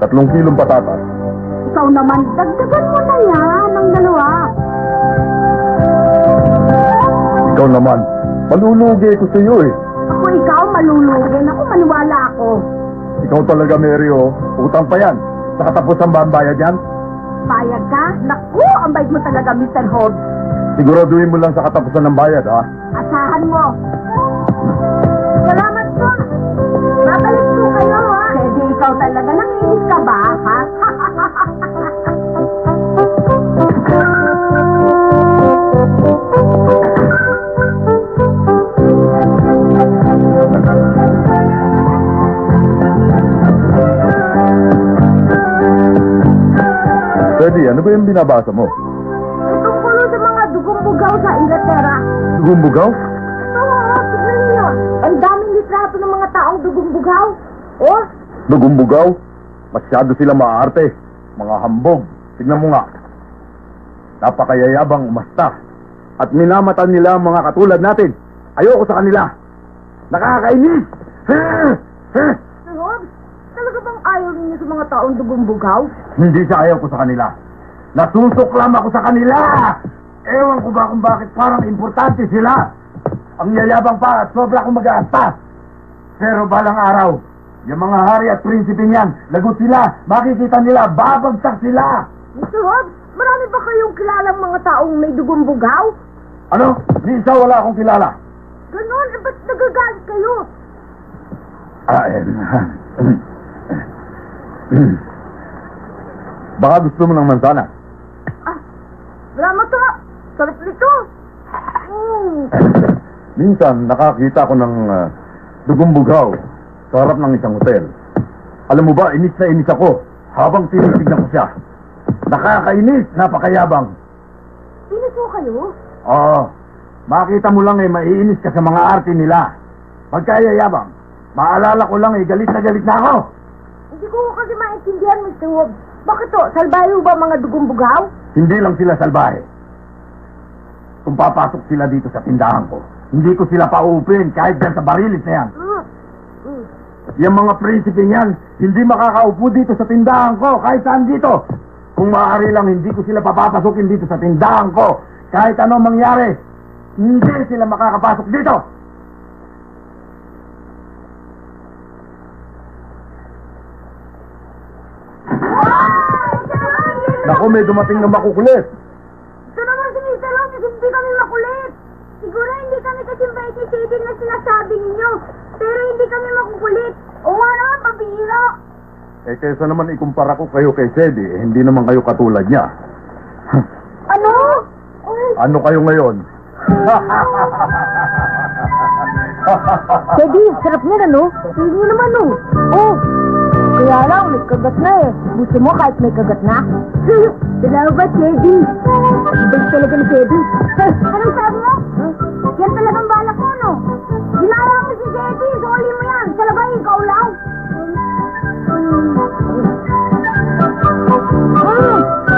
3 kilong patatas. Ikaw naman, dagdagan mo na yan ng 2. Ikaw naman, malulugi ko sa iyo eh. Ako ikaw, malulugi. Naku, maniwala ako. Ikaw talaga, Mary, oh. Utang pa yan. Sa katapusan ba ang bayad yan? Bayad ka? Naku, ang bait mo talaga, Mr. Hobbs. Siguraduhin mo lang sa katapusan ng bayad, ha? Asahan mo. Salamat po. Babalik po kayo, ha? Pwede ikaw talaga. Nakinis ka ba, ha? Pwede, ano ba yung binabasa mo? Tungkol sa mga dugong bugaw sa Inglaterra. Dugong bugaw? Oo, tignan niyo. Ang daming litrato ng mga taong dugong bugaw. Oh, Dugong bugaw? Masyado sila maarte. Mga hambog. Tignan mo nga. Napakayayabang umasta. At minamatan nila ang mga katulad natin. Ayoko sa kanila. Nakakainis! Sir Hobbs, talaga bang ayaw niyo sa mga taong dugong bugaw? Hindi sa ayaw ko sa kanila. Nasusuklam ako sa kanila! Ewan ko ba kung bakit parang importante sila. Ang yayabang pa at sobra akong mag-aasta. Pero balang araw, yung mga hari at prinsipe niyan, lagot sila, makikita nila, babagsak sila. Mr. Hobbs, marami ba kayong kilalang mga taong may dugong bugaw? Ano? Di isa wala akong kilala. Ganon, ba't nagagalit kayo? Baka gusto mo ng mansanas. Salamat to. Sarap nito. Minsan, nakakita ko ng dugong bugaw sa harap ng isang hotel. Alam mo ba, inis na inis ako habang tinitignan ko siya. Nakakainis, napakayabang. Inis mo kayo? Oo, makita mo lang maiinis ka sa mga arte nila. Pagkayayabang, maalala ko lang galit na ako. Hindi ko kasi maintindihan, Mr. Hobbs. Bakit to? Salbahe ba mga dugong bugaw? Hindi lang sila salbahe. Kung papasok sila dito sa tindahan ko, hindi ko sila pauupin kahit dyan sa barilis na yan. Yung mga prinsipe niyan, hindi makakaupo dito sa tindahan ko kahit saan dito. Kung maaari lang, hindi ko sila papapasukin dito sa tindahan ko. Kahit anong mangyari, hindi sila makakapasok dito. Naku, may dumating na makukulit. Ito naman si Mr. Hobbs, hindi kami makulit. Siguro hindi kami kasimbay si Sadie na sinasabi ninyo. Pero hindi kami makukulit. O wala, pabihira. Kaysa naman ikumpara ko kayo kay Sadie, hindi naman kayo katulad niya. Ano? Ano kayo ngayon? Sadie, sarap niya na, no? Hindi naman, no? Oh, kaya lang, may kagat na eh. Gusto mo kahit may kagat na? Salamat, Sadie. Balik talaga ni Sadie. Anong sabi mo? Yan talagang balak mo, no? Ginaya mo si Sadie, soli mo yan. Talabay, ikaw lang.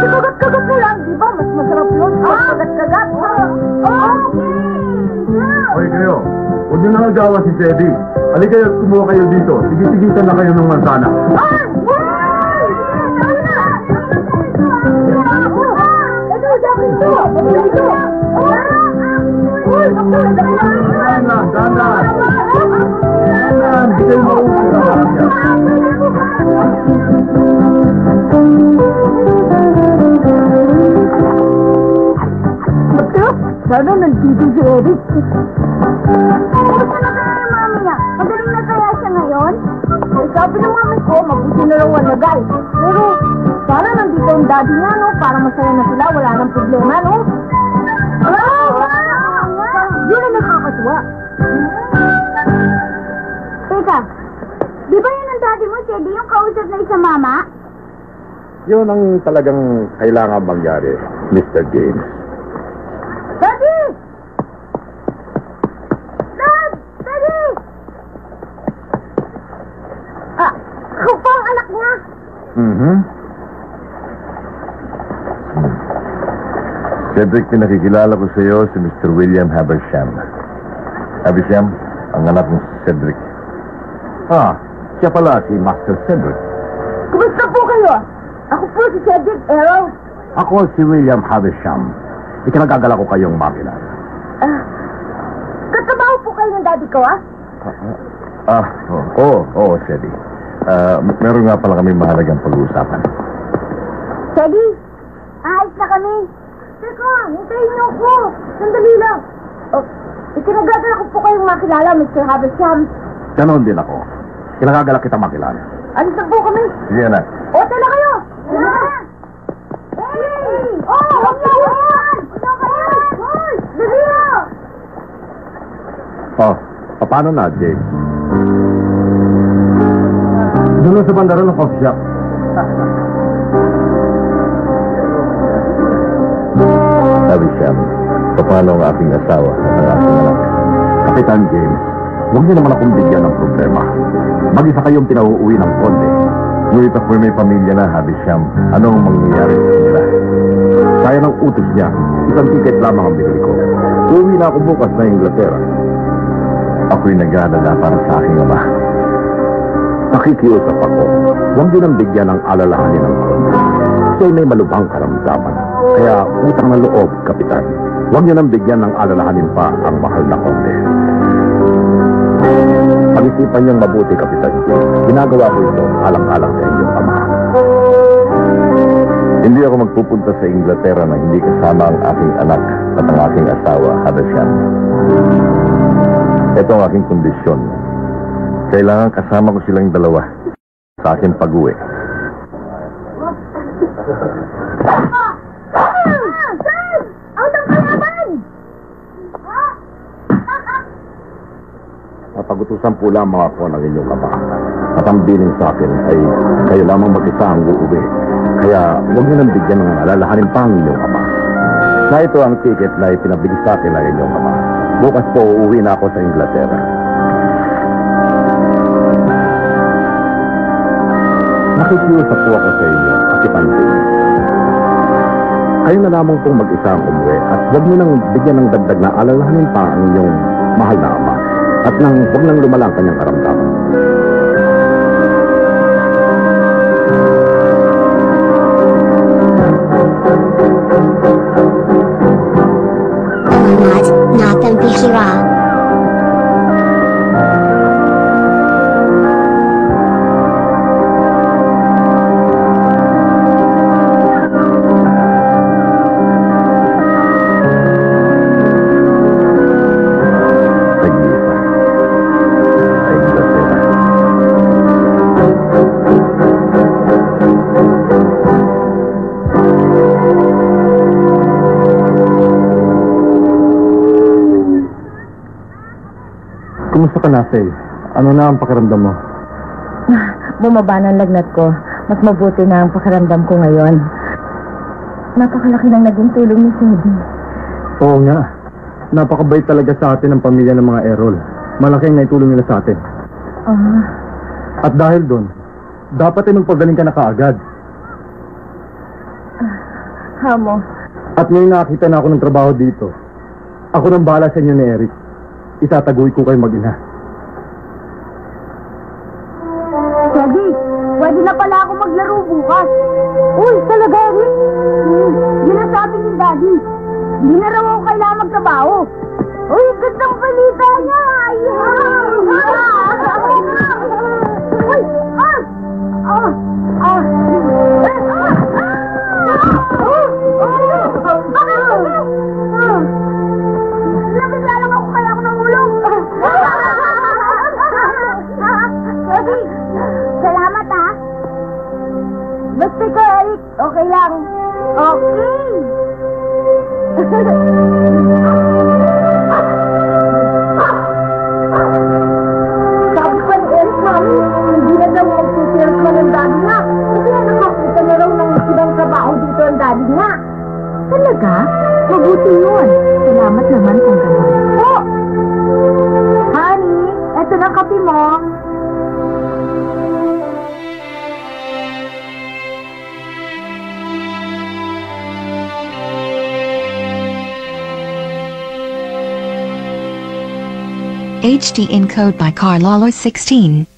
Kagat-kagat na lang, di ba? Mas masarap yun. Kagat-kagat. Okay. Hoy kayo, huwag niyo na nagawa si Sadie. Halika kayo at kumuha kayo dito. Sige-sigitan na kayo ng manzana. Danan! Hindi kayo mauulit. Sana nandito si Eric. Kumusta na kaya yung mami niya? Magaling na kaya siya ngayon? Eh, sabi ng mami ko, mabuti na raw walagay. Pero, sana nandito yung daddy niya, no? Para masaya na sila, wala nang problema, no? Yun ang nakakatuwa. Teka, di ba yun ang daddy mo, Teddy, yung kausap na isa mama? Yun ang talagang kailangan mangyari, Mr. James. Daddy! Dad! Daddy! Ako pa ang anak niya. Cedric, pinakikilala ko sa iyo si Mr. William Habersham. Habersham, ang anak ng Cedric. Siya pala si Master Cedric. Kumusta po kayo? Ako po si Cedric Errol. Ako si William Havisham. Ikinagagala ko kayong makilala. Katabaho po kayo ng daddy ko, Oo, Sedi. Meron nga pala kami mahalagang pag-uusapan. Ceddy, ayos na kami. Teka, hintayin niyo ako. Sandali lang. Ikinagagala ko po kayong makilala, Mr. Havisham. Ganon din ako. Kinagagala kita makilala. Alis na po kami. Sige na. Ote na kayo. Hey! Huwag na yan! Hoy! Dali na! Paano na, James? Doon sa bandaro ng coffee shop. Sabi siya, paano ang aking asawa at ang aking anak? Kapitan James, huwag niyo naman akong bigyan ng problema. Mag-isa kayong pinauuwi ng konde. Ngunit ako may pamilya na, Habi Siyam. Anong mangyayari sa kanila? Kaya ng utos niya, isang ticket lamang ang binili ko. Uuwi na ako bukas na Inglaterra. Ako'y nag-aalala para sa aking ama. Nakikiusap ako, huwag din ang bigyan ng alalahanin ng konde. Siya'y may malubhang karamdaman. Kaya utang na loob, Kapitan. Huwag niyo nang bigyan ng alalahanin pa ang mahal na konde. Pag-isipan niyong mabuti, Kapitan. Ginagawa ko ito alang-alang sa inyong ama. Hindi ako magpupunta sa Inglaterra na hindi kasama ang aking anak at ang aking asawa, Havisham. Ito ang aking kondisyon. Kailangan kasama ko silang dalawa sa aking pag-uwi. Napagutusan po lamang ako ng inyong ama. At ang biling sa akin ay kayo lamang mag-isa ang uuwi. Kaya huwag nyo nang bigyan ng alalahanin pa ang inyong ama. Na ito ang ticket na ipinabili sa akin ng inyong ama. Bukas po uuwi na ako sa Inglaterra. Nakikiusap po ako sa inyo at ipansin. Kayo na lamang pong mag-isa ang umuwi at huwag nyo nang bigyan ng dagdag na alalahanin pa ang inyong mahal na ama. At huwag nang lumalang kanyang karamdaman. Alamat Nathan Bihira. Kumusta ka na, Faye? Ano na ang pakiramdam mo? Bumaba ng lagnat ko. Mas mabuti na ang pakiramdam ko ngayon. Napakalaki ng naging tulong ni Ceddy. Oo nga. Napakabait talaga sa atin ang pamilya ng mga Errol. Malaking naitulong nila sa atin. At dahil doon, dapat ay magpagaling ka na kaagad. Hamo. At ngayon nakakita na ako ng trabaho dito. Ako nang bahala sa inyo ni Eric. Itataguy ko kayo mag-ina. Ceddy, pwede na pala ako maglaro bukas. Uy, talaga, Eric? Yun ang sabi ni Daddy. Hindi na raw ako kailangan magtrabaho. Uy, gandang balita niya. Uy, Nabigla lang ako kaya ako nahulog. Ceddy, salamat ha. Basta ko, Eric. Okay lang. Okay. Sabi pa ni Eric, Mami, hindi na daw magsusirap ko ng daddy niya. Kasi nakakita na raw ng ibang trabaho dito ang daddy niya. Talaga? Mabuti yun. Salamat naman kung gano'n. Oh! Honey, eto na kape mo. HD encode by Carlolo 16.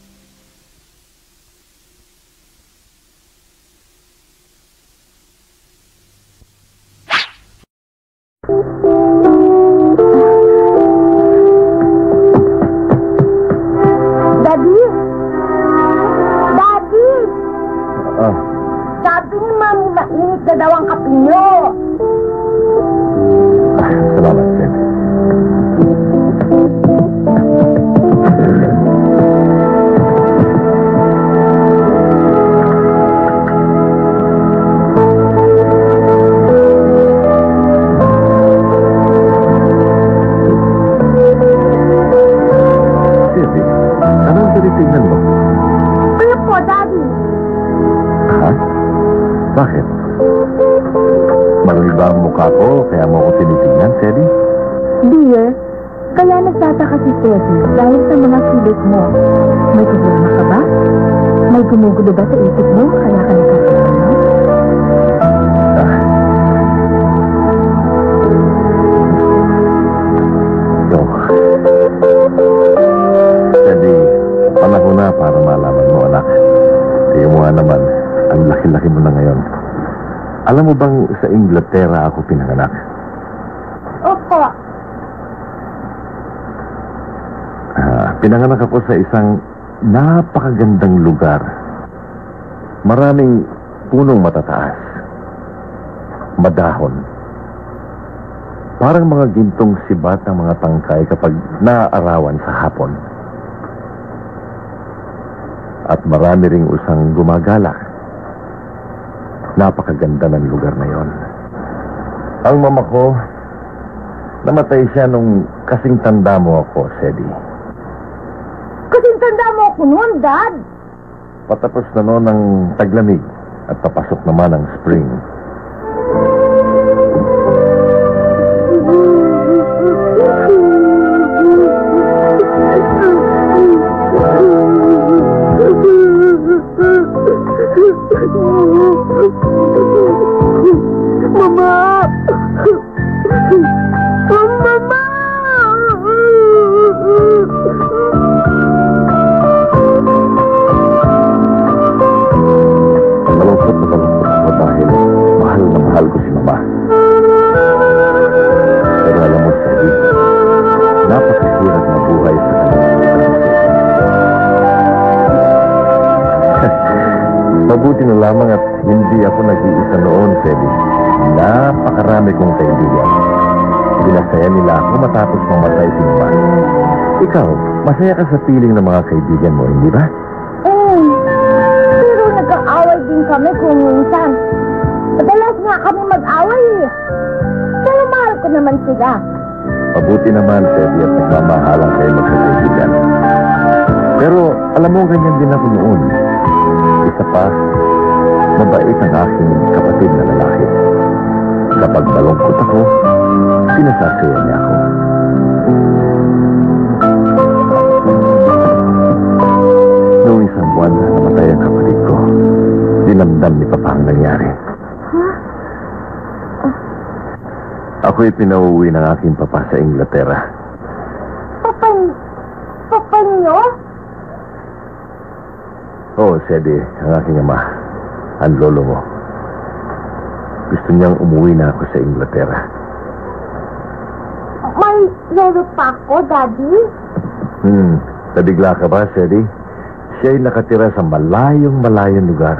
Sedi? Anong tinitingnan mo? Kayo po, Daddy. Ha? Bakit? Marami ba ang mukha ko kaya mo ko tinitingnan, Sedi? Dear, kaya nagtataka si Teddy dahil sa mga kilos mo. May problema ka ba? May gumugulo ba sa isip mo kaya ka nagkakasama? Teddy, panahon na para malaman mo, anak. Kayo mo nga naman, ang laki-laki mo na ngayon. Alam mo bang sa Inglaterra ako pinanganak? Opo. Pinanganak ako sa isang napakagandang lugar. Maraming punong matataas. Madahon. Parang mga gintong sibat ng mga tangkay kapag naaarawan sa hapon. At marami ring usang gumagala. Napakaganda ng lugar na yon. Ang mama ko, namatay siya nung kasing tanda mo ako, Sedi. Kasing tanda mo ako noon, Dad. Patapos na noon ang taglamig at papasok naman ang spring. Mama! Mama! Malungkot na malungkot ako dahil mahal na mahal ko si Mama. Pero alam mo, Sedi, napakahirap na buhay sa kanyang. Mabuti na lamang at hindi ako nag-iisa noon, Sedi. Napakarami kong kaibigan. Pinasaya nila ako matapos mamatay si Mama. Ikaw, masaya ka sa piling ng mga kaibigan mo, hindi ba? Pero nagka-away din kami kung minsan. Madalas nga kami mag-away eh. Pero mahal ko naman sila. Mabuti naman, Sedi, at nagmamahalang kayo magkakaibigan. Pero alam mo, ganyan din ako noon. Isa pa, mabait ang aking kapatid na lalaki. Kapag malungkot ako, pinasasaya niya ako. Noong isang buwan na namatay ang kapatid ko, dinamdam ni Papa ang nangyari. Ako'y pinauwi ng aking papa sa Inglaterra. Papa niyo? Oo, Sedi, ang aking ama, ang lolo mo. Gusto niyang umuwi na ako sa Inglaterra. May lolo pa ako, Daddy? Nabigla ka ba, Sedi? Siya'y nakatira sa malayong lugar.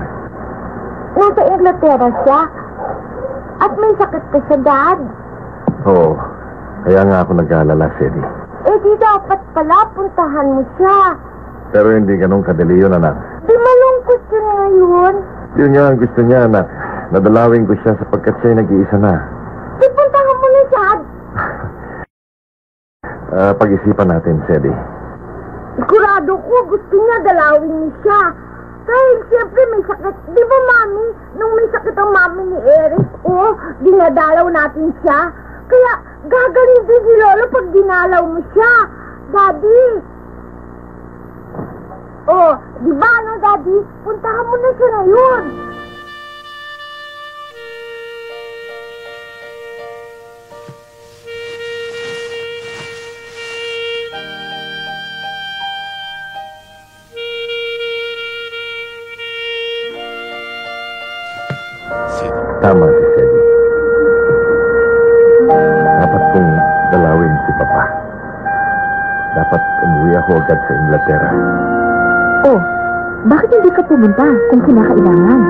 Nasa Inglaterra siya? At may sakit ka siya, Dad? Oo, kaya nga ako nag-aalala, Sedi. Eh di dapat pala puntahan mo siya. Pero hindi ganun kadali yun, anak. Di malungkot siya ngayon. Yun nga ang gusto niya, anak. Nadalawin ko siya sapagkat siya'y nag-iisa na. Di puntahan mo na, Dad. Pag-isipan natin, Sedi. Sigurado ko gusto niya dalawin niya siya. Dahil siyempre may sakit. Di ba, Mami? Nung may sakit ang Mami ni Eric, dinadalaw natin siya. Kaya gagaling din si Lolo pag dinalaw mo siya. Daddy! Di ba, Daddy? Puntahan mo na siya ngayon. Tama si Sedi. Dapat kong dalawin si Papa. Dapat umuwi ako agad sa Inglaterra. Bakit hindi ka pumunta kung kinakailangan?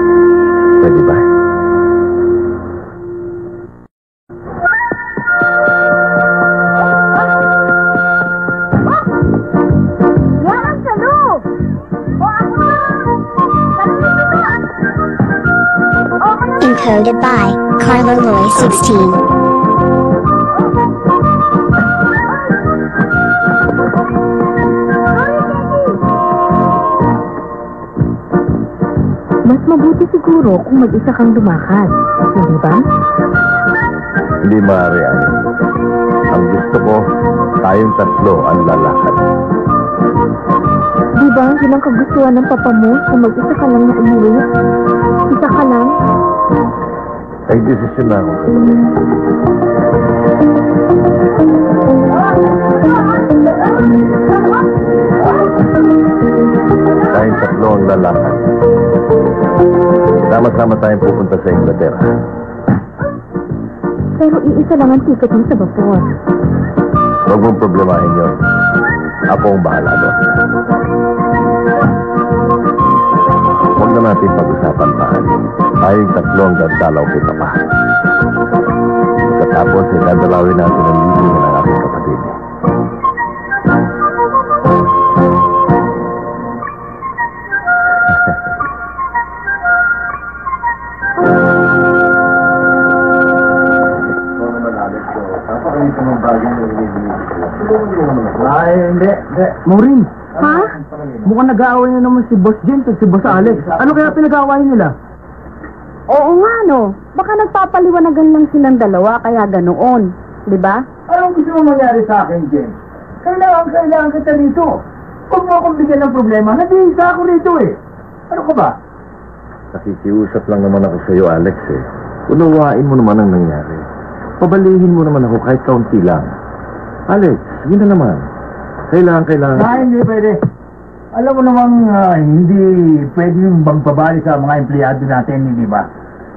Pwede ba? Yan ang salo! Encoded by Carlo Loy 16. siguro kung mag-isa kang lumakad. Hindi ba? Hindi maaari, Alex. Ang gusto ko, tayong tatlo ang lalakad. Di ba yun ang kagustuhan ng papa mo kung mag-isa ka lang na umuwi? Isa ka lang? Ay, desisyon na ako. Tayong tatlo ang lalakad. Sama-sama tayong pupunta sa Inglaterra. Pero iisa lang ang ticket mo sa vapor. Huwag mong problemahin yun. Ako ang bahala doon. Huwag na natin pag-usapan pa. Tayong tatlo ang dadalaw kay Papa. Pagkatapos, dadalawin natin ang libingan ng ating kapatid. Ay, hindi. Maureen, Ha? mukhang nag-aaway na naman si Boss James at si Boss Alex. Ano kaya pinag-aawayan nila? Oo nga, no. Baka nagpapaliwanagan lang silang dalawa, kaya ganoon. Di ba? Anong gusto mo mangyari sa akin, James? Kailangan kita rito. Huwag mo akong bigyan ng problema. Nag-iisa ako rito eh. Ano ka ba? Nakikiusap lang naman ako sa iyo, Alex eh. Unawain mo naman ang nangyari. Pabalihin mo naman ako kahit kaunti lang. Alex, yun na naman. Kailangan. Hindi pwede. Alam mo namang hindi pwede yung magpabali sa mga empleyado natin, hindi ba?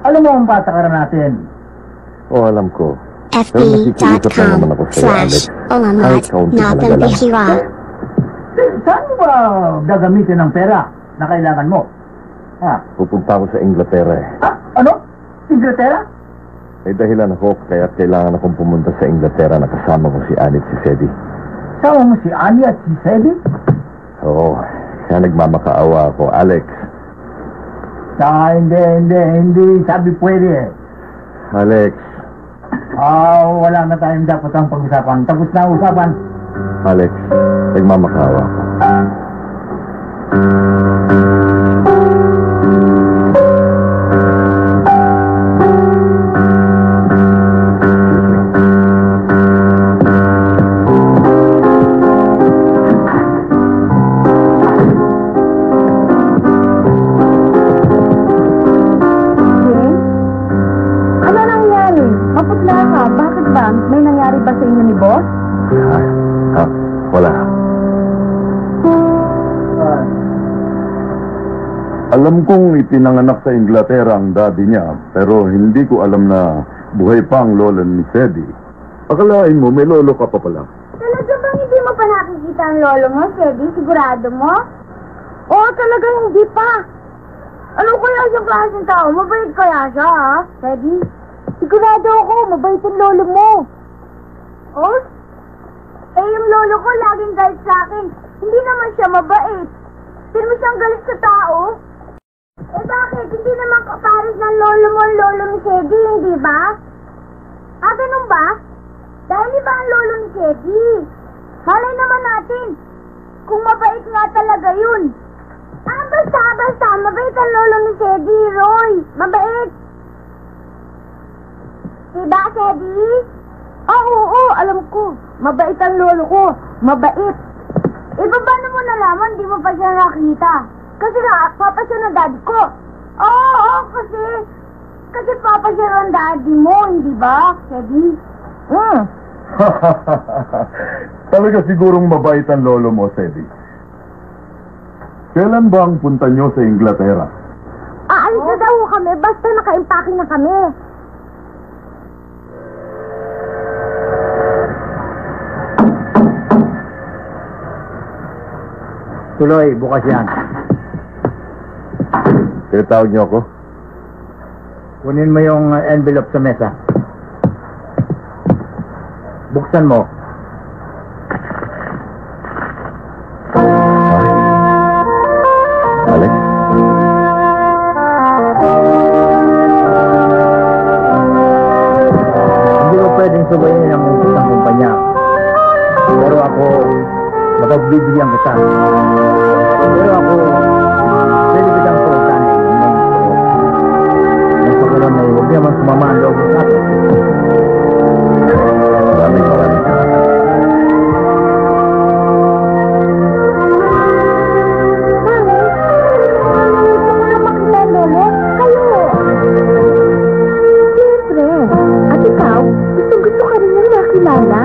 Alam mo ang patakaran natin. Oo, alam ko. fb.com/Olamat-Nathan-Bihira. Saan mo ba gagamitin ang pera na kailangan mo? Pupunta ako sa Inglaterra eh. Ano? Inglaterra? May dahilan ako kaya kailangan akong pumunta sa Inglaterra na kasama ko si Annie at si Sedi. Sama mo si Annie at si Sedi? Oo, kaya nagmamakaawa ako, Alex. Hindi. Sabi pwede eh. Alex. Wala na tayong dapat ang pag-usapan. Tapos na usapan. Alex, nagmamakaawa ako. May nangyari ba sa inyo ni Boss? Wala. Alam kong ipinanganak sa Inglaterra ang daddy niya, pero hindi ko alam na buhay pa ang lola ni Sedi. Akalain mo, may lolo ka pa pala. Talaga bang hindi mo pa nakikita ang lolo mo, Sedi? Sigurado mo? Oo, talaga hindi pa. Ano kaya yung klaseng tao? Mabait kaya siya, ha? Sedi? Sigurado ako, mabait ang lolo mo. Oh? Yung lolo ko laging galit sa akin. Hindi naman siya mabait. Hindi mo siyang galit sa tao. Bakit? Hindi naman kapares ng lolo mo ang lolo ni Sedi, hindi ba? Ganun ba? Dahil iba ang lolo ni Sedi. Malay naman natin kung mabait nga talaga yun. Basta. Mabait ang lolo ni Sedi, Roy. Mabait. Diba, Sedi? Oo, alam ko. Mabait ang lolo ko. Mabait. Paano mo nalaman? Di mo pa siya nakita. Kasi papa siya ng daddy ko. Oo, kasi papa siya ng daddy mo, hindi ba, Sedi? Talaga sigurong mabait ang lolo mo, Sedi. Kailan ba ang punta nyo sa Inglaterra? Aalis na daw kami, basta naka-impake na kami. Tuloy, bukas yan. Tinatawag niyo ako? Kunin mo yung envelope sa mesa. Buksan mo. Alex? Hindi ko pwedeng subayin ang isang kumpanya. Pero ako, mapagbibigyan kita. Pero ako, pwede kitang tuutan. naman ay huwag naman sumama ang loob sa atin. Maraming salamat. Lolo, kayo. Siyempre. At ikaw, gusto ka rin yung nakilala.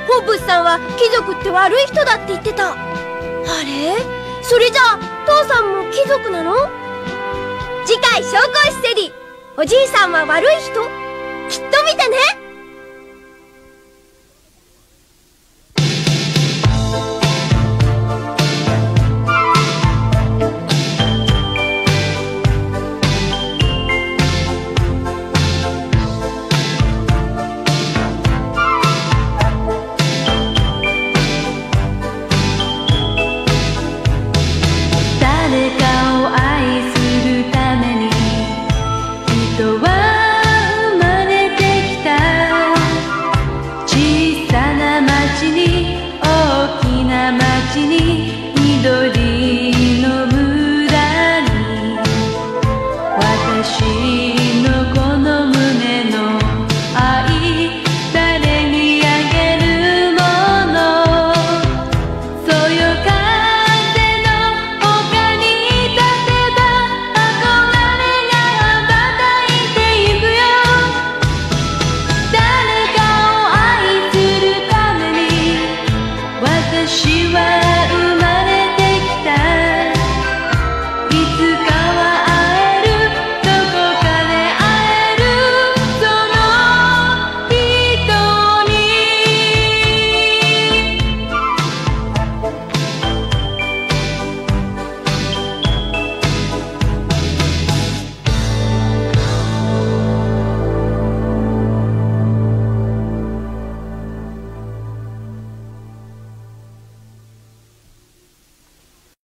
ホッブスさんは貴族って悪い人だって言ってた。あれ？それじゃあ父さんも貴族なの？次回紹興酒セリ、おじいさんは悪い人？きっと見てね。